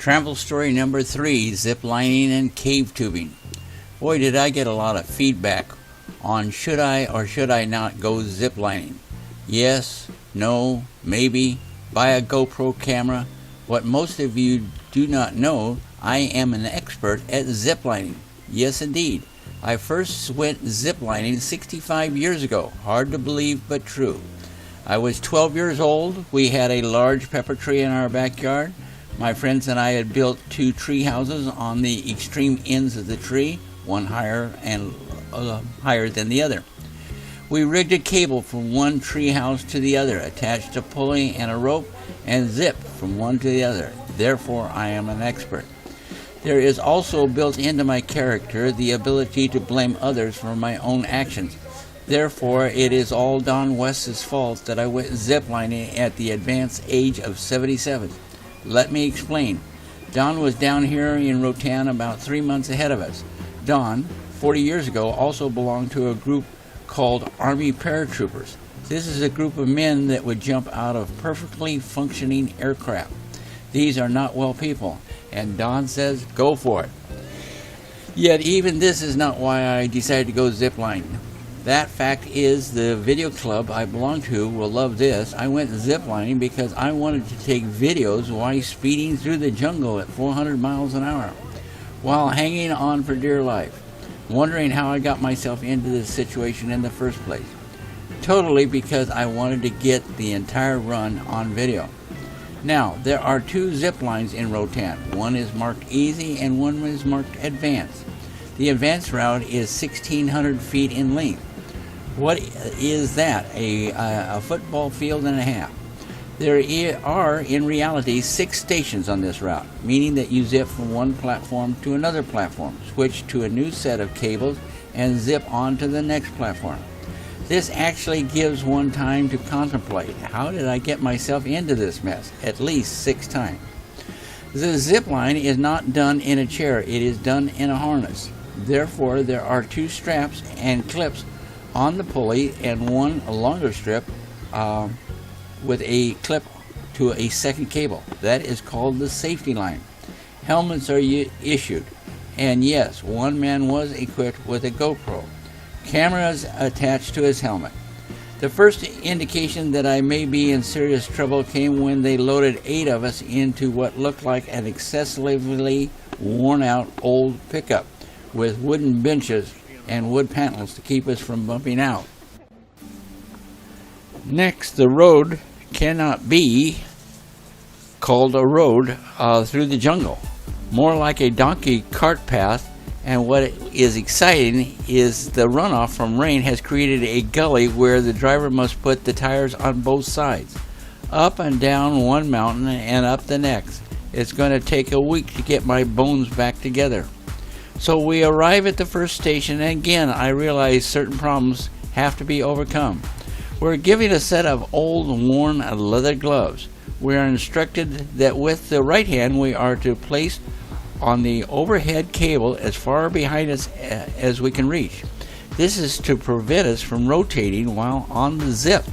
Travel story number 3, zip lining and cave tubing. Boy, did I get a lot of feedback on should I or should I not go zip lining. Yes, no, maybe, buy a GoPro camera. What most of you do not know, I am an expert at zip lining. Yes, indeed. I first went zip lining 65 years ago. Hard to believe, but true. I was 12 years old. We had a large pepper tree in our backyard. My friends and I had built 2 tree houses on the extreme ends of the tree, one higher and higher than the other. We rigged a cable from one tree house to the other, attached a pulley and a rope, and zipped from one to the other. Therefore, I am an expert. There is also built into my character the ability to blame others for my own actions. Therefore, it is all Don West's fault that I went ziplining at the advanced age of 77. Let me explain. Don was down here in Roatan about 3 months ahead of us. Don, 40 years ago, also belonged to a group called Army Paratroopers. This is a group of men that would jump out of perfectly functioning aircraft. These are not well people, and Don says, go for it. Yet even this is not why I decided to go ziplining. That fact is, the video club I belong to will love this. I went ziplining because I wanted to take videos while speeding through the jungle at 400 miles an hour, while hanging on for dear life, wondering how I got myself into this situation in the first place. Totally because I wanted to get the entire run on video. Now, there are 2 zip lines in Roatan. One is marked easy and one is marked advanced. The advanced route is 1,600 feet in length. What is that? A football field and a half. There are, in reality, 6 stations on this route, meaning that you zip from one platform to another platform, switch to a new set of cables, and zip on to the next platform. This actually gives one time to contemplate, how did I get myself into this mess? At least 6 times. The zip line is not done in a chair, it is done in a harness. Therefore, there are 2 straps and clips on the pulley and one longer strip with a clip to a second cable. That is called the safety line. Helmets are issued, and yes, one man was equipped with a GoPro. Cameras attached to his helmet. The first indication that I may be in serious trouble came when they loaded 8 of us into what looked like an excessively worn out old pickup with wooden benches and wood panels to keep us from bumping out. Next, the road cannot be called a road through the jungle, more like a donkey cart path, and what is exciting is the runoff from rain has created a gully where the driver must put the tires on both sides, up and down one mountain and up the next. It's going to take a week to get my bones back together. So we arrive at the first station, and again I realize certain problems have to be overcome. We're given a set of old worn leather gloves. We are instructed that with the right hand we are to place on the overhead cable as far behind us as we can reach. This is to prevent us from rotating while on the zip.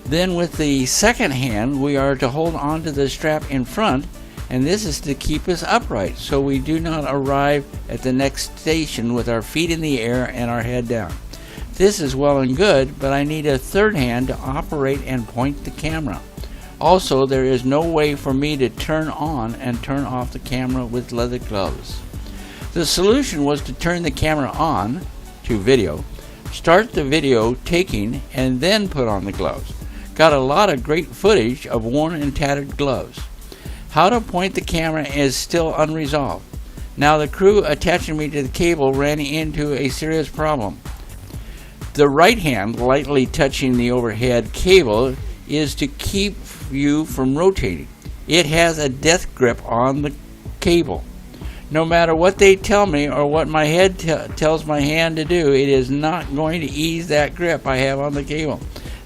Then with the second hand we are to hold on to the strap in front, and this is to keep us upright so we do not arrive at the next station with our feet in the air and our head down. This is well and good, but I need a third hand to operate and point the camera. Also, there is no way for me to turn on and turn off the camera with leather gloves. The solution was to turn the camera on to video, start the video taking, and then put on the gloves. Got a lot of great footage of worn and tattered gloves. How to point the camera is still unresolved. Now the crew attaching me to the cable ran into a serious problem. The right hand lightly touching the overhead cable is to keep you from rotating. It has a death grip on the cable. No matter what they tell me or what my head tells my hand to do, it is not going to ease that grip I have on the cable.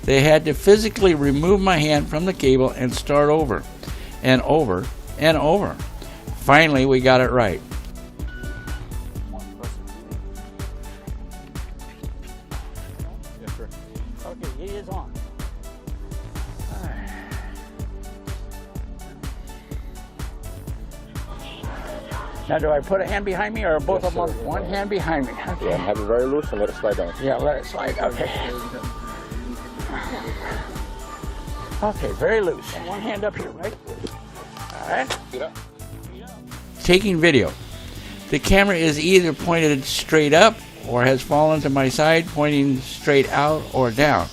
They had to physically remove my hand from the cable and start over and over and over. Finally, we got it right. Okay, it is on. Now, do I put a hand behind me or both Yes, of them sir. on one hand behind me? Okay. Yeah, and have it very loose and let it slide down. Yeah, let it slide. Okay. Okay, very loose. One hand up here, right? All right. Get up. Taking video. The camera is either pointed straight up or has fallen to my side, pointing straight out or down,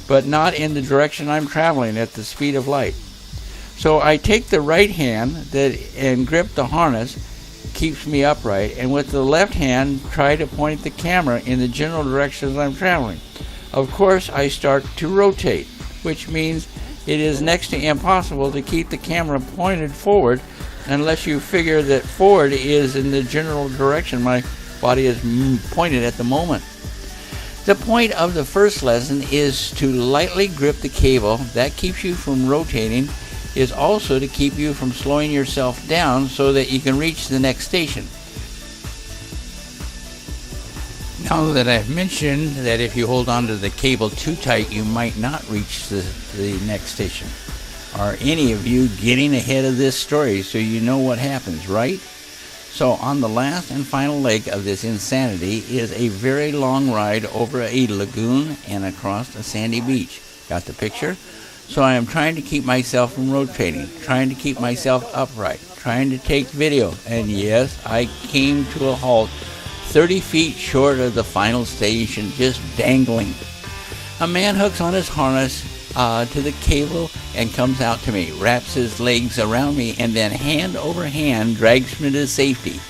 but not in the direction I'm traveling at the speed of light. So I take the right hand and grip the harness, keeps me upright, and with the left hand try to point the camera in the general direction as I'm traveling. Of course, I start to rotate, which means it is next to impossible to keep the camera pointed forward unless you figure that forward is in the general direction my body is pointed at the moment. The point of the first lesson is to lightly grip the cable. That keeps you from rotating, is also to keep you from slowing yourself down so that you can reach the next station. Now that I've mentioned that if you hold onto the cable too tight, you might not reach the next station. Are any of you getting ahead of this story so you know what happens, right? So on the last and final leg of this insanity is a very long ride over a lagoon and across a sandy beach. Got the picture? So I am trying to keep myself from rotating, trying to keep myself upright, trying to take video, and yes, I came to a halt 30 feet short of the final station, just dangling. A man hooks on his harness to the cable and comes out to me, wraps his legs around me, and then hand over hand drags me to safety.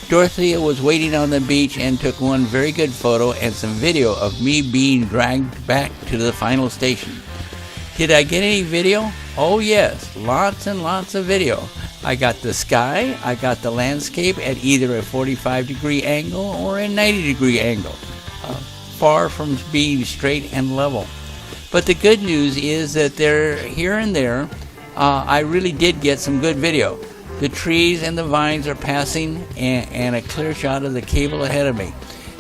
Dorothea was waiting on the beach and took one very good photo and some video of me being dragged back to the final station. Did I get any video? Oh yes, lots and lots of video. I got the sky, I got the landscape at either a 45-degree angle or a 90-degree angle, far from being straight and level. But the good news is that here and there, I really did get some good video. The trees and the vines are passing and a clear shot of the cable ahead of me.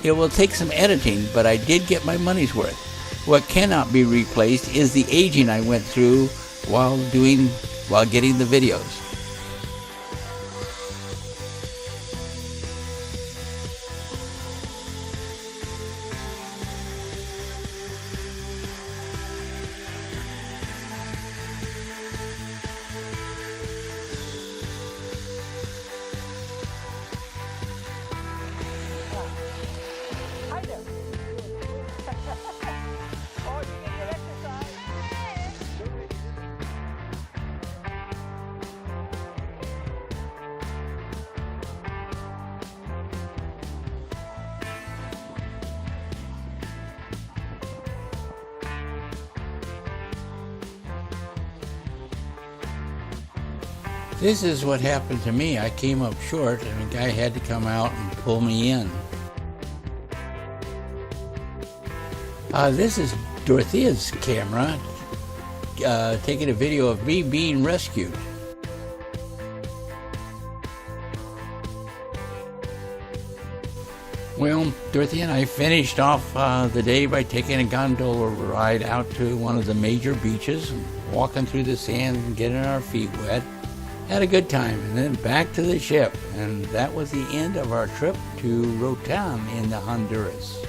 It will take some editing, but I did get my money's worth. What cannot be replaced is the aging I went through while getting the videos. This is what happened to me. I came up short and a guy had to come out and pull me in. This is Dorothea's camera taking a video of me being rescued. Well, Dorothea and I finished off the day by taking a gondola ride out to one of the major beaches, walking through the sand and getting our feet wet. Had a good time, and then back to the ship, and that was the end of our trip to Roatan in the Honduras.